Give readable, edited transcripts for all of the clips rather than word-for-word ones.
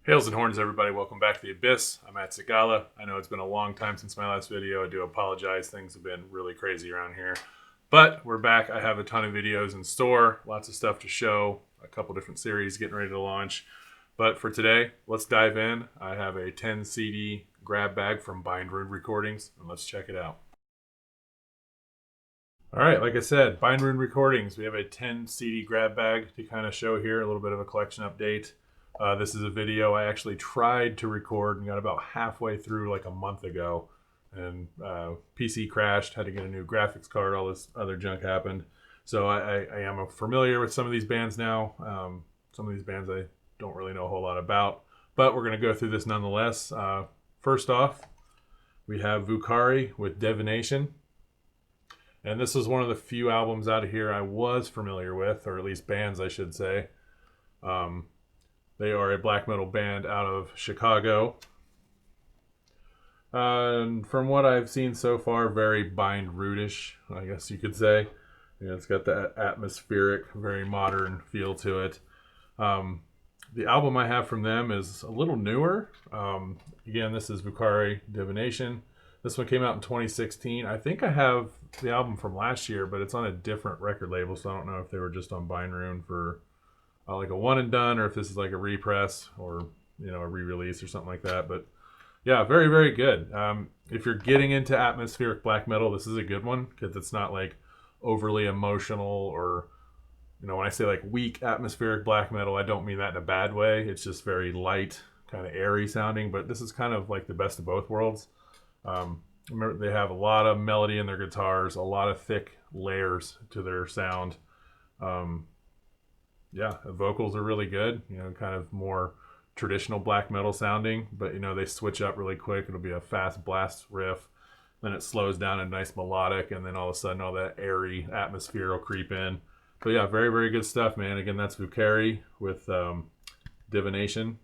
Hails and horns, everybody. Welcome back to the Abyss. I'm at Sigala. I know it's been a long time since my last video. I do apologize. Things have been really crazy around here. But we're back. I have a ton of videos in store. Lots of stuff to show. A couple different series getting ready to launch. But for today, let's dive in. I have a 10 CD grab bag from Bindrune Recordings, and let's check it out. All right, like I said, Bindrune Recordings. We have a 10 CD grab bag to kind of show here, a little bit of a collection update. This is a video I actually tried to record and got about halfway through like a month ago. And PC crashed, had to get a new graphics card, all this other junk happened. So I am familiar with some of these bands now. Some of these bands I don't really know a whole lot about. But we're going to go through this nonetheless. First off, we have Vucari with Divination. And this is one of the few albums out of here I was familiar with, or at least bands I should say. They are a black metal band out of Chicago. And from what I've seen so far, very Bindrune-ish, I guess you could say. You know, it's got that atmospheric, very modern feel to it. The album I have from them is a little newer. Again, this is Vucari Divination. This one came out in 2016. I think I have the album from last year, but it's on a different record label, so I don't know if they were just on Bindrune for like a one and done, or if this is like a repress or a re-release or something like that. But yeah, very, very good. If you're getting into atmospheric black metal, this is a good one because it's not like overly emotional or when I say like weak atmospheric black metal, I don't mean that in a bad way. It's just very light, kind of airy sounding, but this is kind of like the best of both worlds. Remember, they have a lot of melody in their guitars, a lot of thick layers to their sound. Yeah, the vocals are really good, kind of more traditional black metal sounding, but they switch up really quick. It'll be a fast blast riff, then it slows down a nice melodic, and then all of a sudden all that airy atmosphere will creep in. So yeah, very, very good stuff, man. Again, that's Vucari with Divination.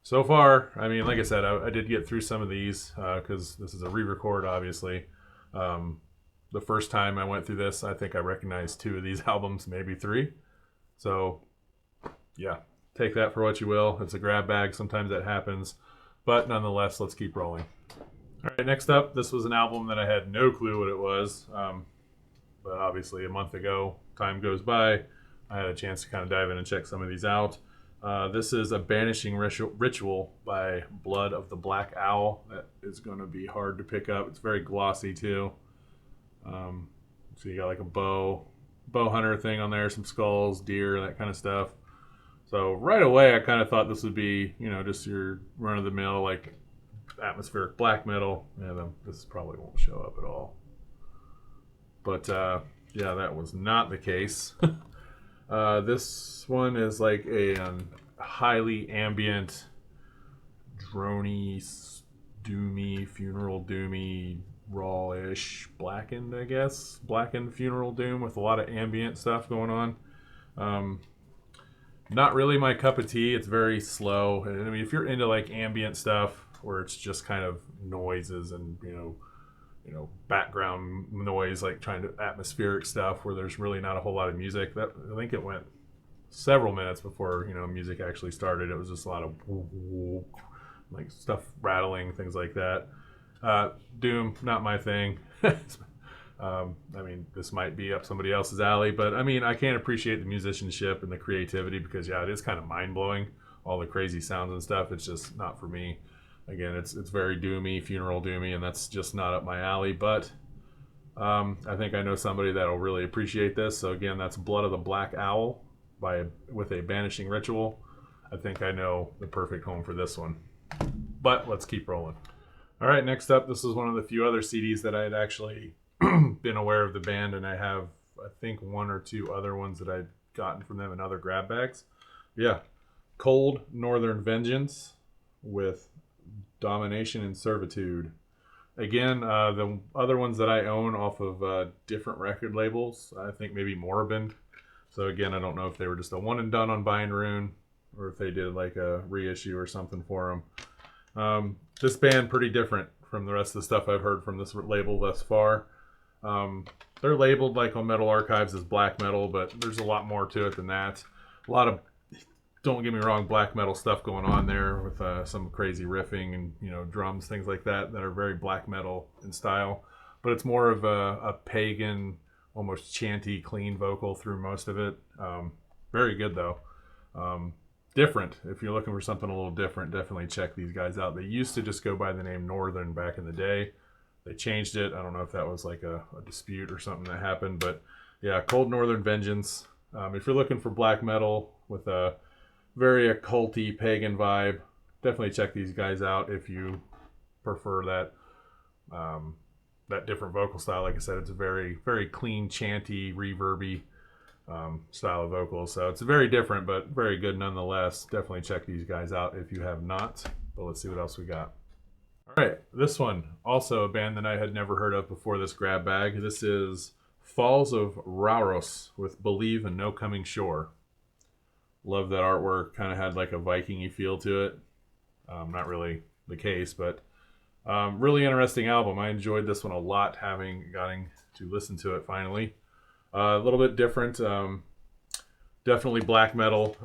So far, I mean, like I said, I did get through some of these because this is a re-record, obviously. The first time I went through this, I think I recognized 2 of these albums, maybe 3. So, yeah, take that for what you will. It's a grab bag. Sometimes that happens. But nonetheless, let's keep rolling. All right, next up, this was an album that I had no clue what it was. But obviously, a month ago, time goes by. I had a chance to kind of dive in and check some of these out. This is a Banishing Ritual by Blood of the Black Owl. That is going to be hard to pick up. It's very glossy, too. So you got like a bow hunter thing on there, some skulls, deer, that kind of stuff. So right away I kind of thought this would be just your run-of-the-mill like atmospheric black metal. Yeah, this probably won't show up at all, but yeah, that was not the case. This one is like a highly ambient droney, doomy, funeral doomy, raw-ish, blackened, I guess. Blackened funeral doom with a lot of ambient stuff going on. Not really my cup of tea. It's very slow. I mean, if you're into like ambient stuff where it's just kind of noises and background noise, like trying to atmospheric stuff where there's really not a whole lot of music. I think it went several minutes before music actually started. It was just a lot of like stuff rattling, things like that. Doom, not my thing. I mean, this might be up somebody else's alley, but I mean, I can't appreciate the musicianship and the creativity because, yeah, it is kind of mind-blowing, all the crazy sounds and stuff. It's just not for me. Again, it's very doomy, funeral doomy, and that's just not up my alley, but I think I know somebody that'll really appreciate this. So again, that's Blood of the Black Owl with a Banishing Ritual. I think I know the perfect home for this one, but let's keep rolling. All right, next up, this is one of the few other CDs that I had actually been aware of the band, and I have, I think, 1 or 2 other ones that I'd gotten from them in other grab bags. Yeah, Cold Northern Vengeance with Domination and Servitude. Again, the other ones that I own off of different record labels, I think maybe Moribund. So again, I don't know if they were just a one and done on Bindrune or if they did like a reissue or something for them. This band pretty different from the rest of the stuff I've heard from this label thus far. They're labeled like on Metal Archives as black metal, but there's a lot more to it than that. A lot of don't get me wrong, black metal stuff going on there with some crazy riffing and, you know, drums, things like that are very black metal in style. But it's more of a pagan, almost chanty, clean vocal through most of it. Very good though. Different. If you're looking for something a little different, definitely check these guys out. They used to just go by the name Northern back in the day. They changed it. I don't know if that was like a dispute or something that happened, but yeah, Cold Northern Vengeance. If you're looking for black metal with a very occulty pagan vibe, definitely check these guys out if you prefer that that different vocal style. Like I said, it's a very, very clean, chanty, reverby style of vocals. So it's very different, but very good nonetheless. Definitely check these guys out if you have not. But let's see what else we got. All right, this one, also a band that I had never heard of before this grab bag. This is Falls of Rauros with Believe in No Coming Shore. Love that artwork. Kind of had like a Viking-y feel to it. Not really the case, but really interesting album. I enjoyed this one a lot, gotten to listen to it finally. A little bit different. Definitely black metal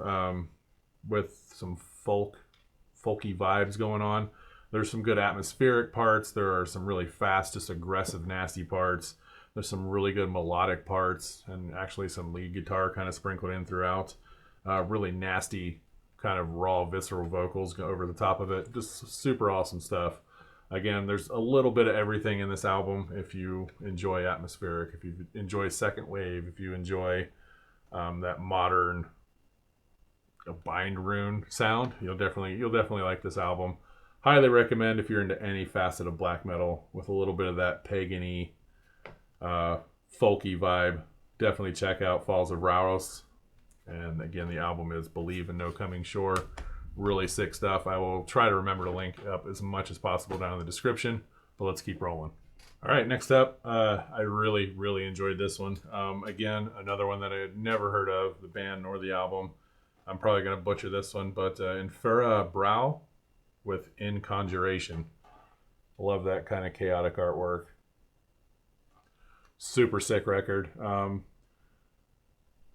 with some folky vibes going on. There's some good atmospheric parts. There are some really fast, just aggressive, nasty parts. There's some really good melodic parts and actually some lead guitar kind of sprinkled in throughout. Really nasty, kind of raw, visceral vocals go over the top of it. Just super awesome stuff. Again, there's a little bit of everything in this album. If you enjoy atmospheric, if you enjoy second wave, if you enjoy that modern Bindrune sound, you'll definitely like this album. Highly recommend if you're into any facet of black metal with a little bit of that pagan-y, folky vibe. Definitely check out Falls of Rauros. And again, the album is Believe in No Coming Shore. Really sick stuff. I will try to remember to link up as much as possible down in the description, but let's keep rolling. All right, next up, I really, really enjoyed this one. Again, another one that I had never heard of, the band nor the album. I'm probably going to butcher this one, but Infer Brow with In Conjuration. Love that kind of chaotic artwork. Super sick record. A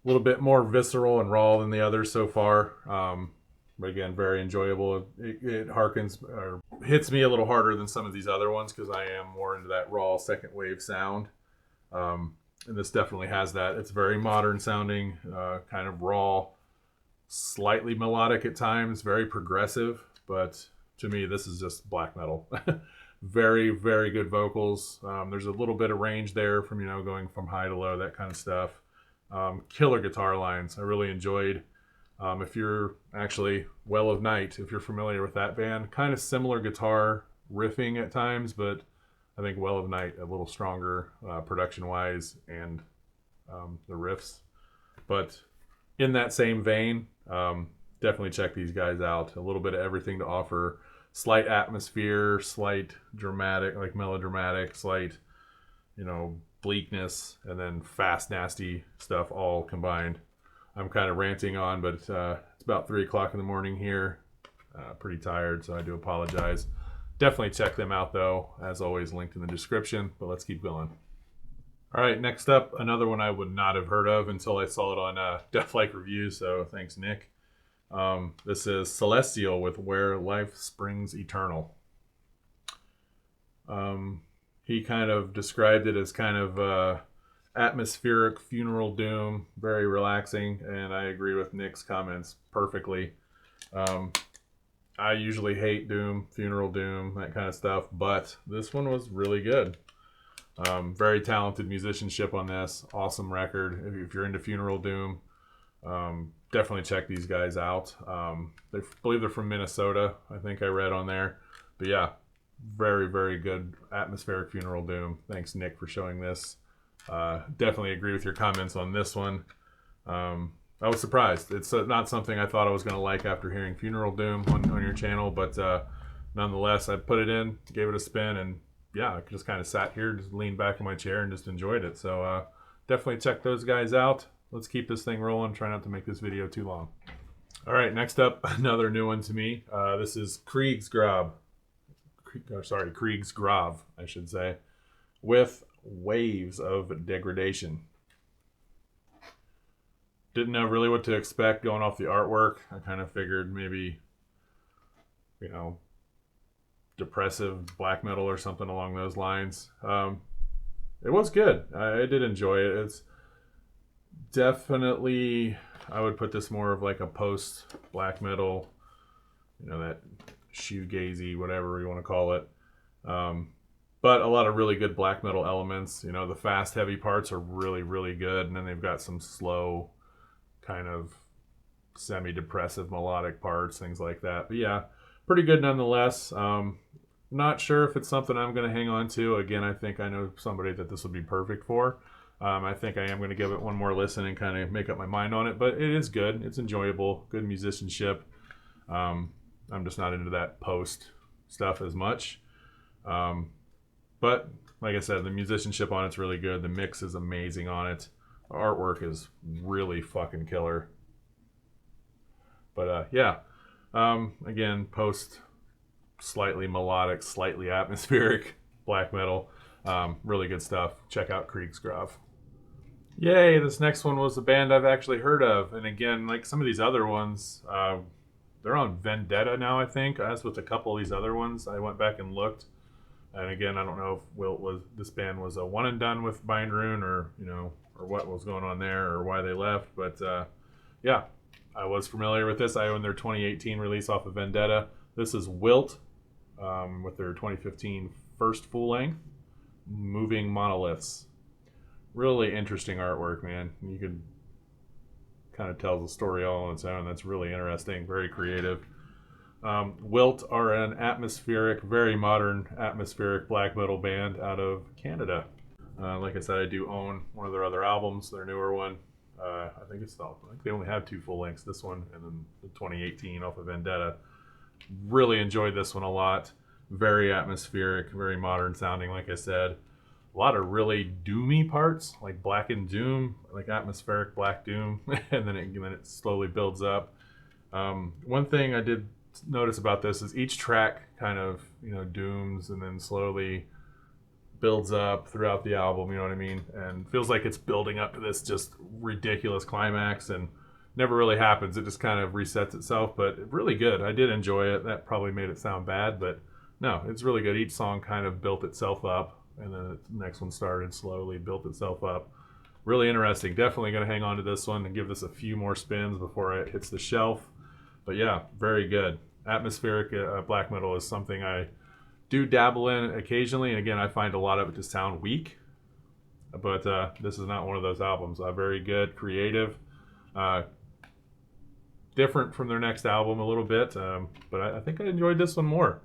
little bit more visceral and raw than the others so far. But again, very enjoyable. It harkens or hits me a little harder than some of these other ones because I am more into that raw second wave sound. And this definitely has that. It's very modern sounding, kind of raw, slightly melodic at times, very progressive. But to me, this is just black metal. Very, very good vocals. There's a little bit of range there from, going from high to low, that kind of stuff. Killer guitar lines. I really enjoyed. If you're actually Well of Night, if you're familiar with that band, kind of similar guitar riffing at times, but I think Well of Night a little stronger production-wise and the riffs. But in that same vein, definitely check these guys out. A little bit of everything to offer. Slight atmosphere, slight dramatic, like melodramatic, slight, bleakness, and then fast, nasty stuff all combined. I'm kind of ranting on, but it's about 3 o'clock in the morning here. Pretty tired, so I do apologize. Definitely check them out, though. As always, linked in the description, but let's keep going. All right, next up, another one I would not have heard of until I saw it on Deathlike Reviews, so thanks, Nick. This is Celestial with Where Life Springs Eternal. He kind of described it as kind of atmospheric funeral doom, very relaxing, and I agree with Nick's comments perfectly. I usually hate doom, funeral doom, that kind of stuff, but this one was really good. Very talented musicianship on this. Awesome record. If you're into funeral doom, definitely check these guys out. I believe they're from Minnesota, I think I read on there. But yeah, very, very good atmospheric funeral doom. Thanks, Nick, for showing this. Definitely agree with your comments on this one. I was surprised. It's not something I thought I was going to like after hearing Funeral Doom on your channel, but nonetheless, I put it in, gave it a spin, and yeah, I just kind of sat here, just leaned back in my chair, and just enjoyed it. So definitely check those guys out. Let's keep this thing rolling. Try not to make this video too long. All right, next up, another new one to me. This is Krieg's Grub, I should say, with Waves of Degradation. Didn't know really what to expect going off the artwork. I kind of figured maybe, you know, depressive black metal or something along those lines. It was good. I did enjoy it. It's definitely, I would put this more of like a post black metal, you know, that shoegazy, whatever you want to call it. But a lot of really good black metal elements. You know, the fast, heavy parts are really, really good. And then they've got some slow, kind of semi-depressive melodic parts, things like that. But yeah, pretty good nonetheless. Not sure if it's something I'm going to hang on to. Again, I think I know somebody that this would be perfect for. I think I am going to give it one more listen and kind of make up my mind on it. But it is good. It's enjoyable. Good musicianship. I'm just not into that post stuff as much. But like I said, the musicianship on it's really good. The mix is amazing on it. The artwork is really fucking killer. But yeah, again, post slightly melodic, slightly atmospheric black metal. Really good stuff. Check out Kriegsgrave. Yay, this next one was a band I've actually heard of. And again, like some of these other ones, they're on Vendetta now, I think. As with a couple of these other ones, I went back and looked. And again, I don't know if Wilt was, this band was a one and done with Bindrune, or, you know, or what was going on there, or why they left. But yeah, I was familiar with this. I own their 2018 release off of Vendetta. This is Wilt with their 2015 first full length, Moving Monoliths. Really interesting artwork, man. You could kind of tell the story all on its own. That's really interesting, very creative. Wilt are an atmospheric, very modern atmospheric black metal band out of Canada. Like I said, I do own one of their other albums, their newer one. I think they only have 2 full lengths, this one and then the 2018 off of Vendetta. Really enjoyed this one a lot. Very atmospheric, very modern sounding, like I said. A lot of really doomy parts, like Black and Doom, like atmospheric Black Doom, and then it slowly builds up. One thing I did notice about this is each track kind of, you know, dooms and then slowly builds up throughout the album, you know what I mean? And feels like it's building up to this just ridiculous climax, and never really happens. It just kind of resets itself, but really good. I did enjoy it. That probably made it sound bad, but no, it's really good. Each song kind of built itself up, and then the next one started slowly, built itself up. Really interesting. Definitely going to hang on to this one and give this a few more spins before it hits the shelf. But yeah, very good. Atmospheric black metal is something I do dabble in occasionally, and again, I find a lot of it to sound weak. But this is not one of those albums. Very good, creative, different from their next album a little bit, but I think I enjoyed this one more.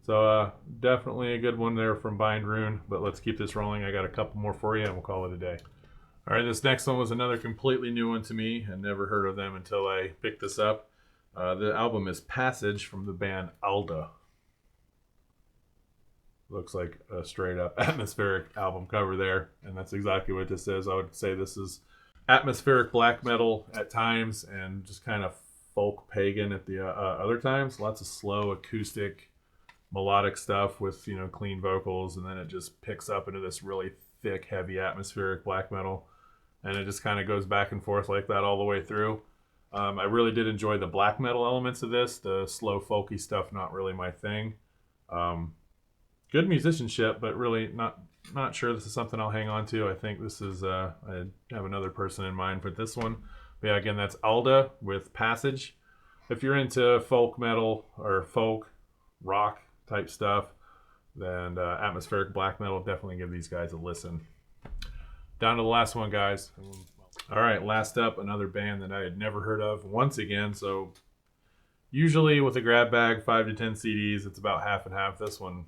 So definitely a good one there from Bindrune. But let's keep this rolling. I got a couple more for you, and we'll call it a day. All right, this next one was another completely new one to me. I never heard of them until I picked this up. The album is Passage from the band Alda. Looks like a straight up atmospheric album cover there, and that's exactly what this is. I would say this is atmospheric black metal at times, and just kind of folk pagan at the other times. Lots of slow acoustic melodic stuff with, you know, clean vocals, and then it just picks up into this really thick, heavy atmospheric black metal, and it just kind of goes back and forth like that all the way through. I really did enjoy the black metal elements of this. The slow folky stuff, not really my thing. Good musicianship, but really not sure this is something I'll hang on to. I think this is I have another person in mind for this one. But yeah, again, that's Alda with Passage. If you're into folk metal or folk rock type stuff, then atmospheric black metal, definitely give these guys a listen. Down to the last one, guys. All right, last up, another band that I had never heard of once again. So usually with a grab bag, 5 to 10 CDs, it's about half and half. This one,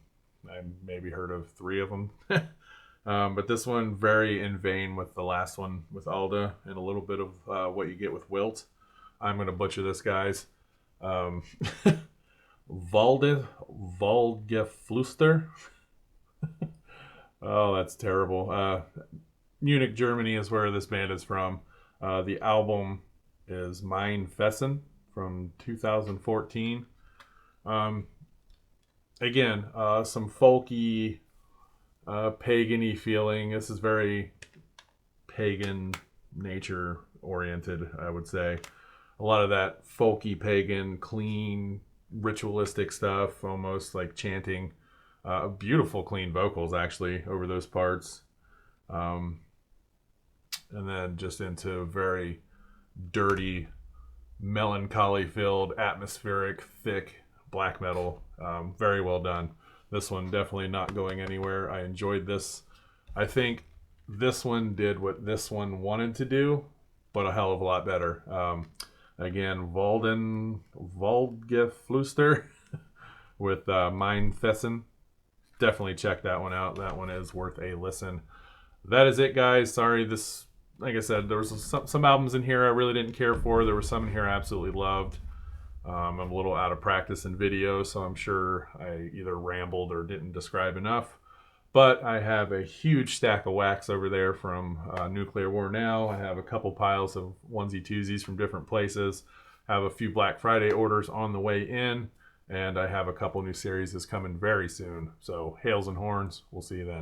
I maybe heard of 3 of them. But this one, very in vein with the last one with Alda, and a little bit of what you get with Wilt. I'm going to butcher this, guys. Waldgeflüster. Oh, that's terrible. Munich, Germany is where this band is from. The album is Mein Fessen from 2014. Again, some folky, pagan-y feeling. This is very pagan nature oriented, I would say. A lot of that folky, pagan, clean, ritualistic stuff, almost like chanting. Beautiful, clean vocals actually over those parts. And then just into very dirty, melancholy-filled, atmospheric, thick black metal. Very well done. This one definitely not going anywhere. I enjoyed this. I think this one did what this one wanted to do, but a hell of a lot better. Again, Voldgifluster with Mein Fessen. Definitely check that one out. That one is worth a listen. That is it, guys. Sorry, this, like I said, there was some albums in here I really didn't care for. There were some in here I absolutely loved. I'm a little out of practice in video, so I'm sure I either rambled or didn't describe enough. But I have a huge stack of wax over there from Nuclear War Now. I have a couple piles of onesie-twosies from different places. I have a few Black Friday orders on the way in. And I have a couple new series that's coming very soon. So, hails and horns. We'll see you then.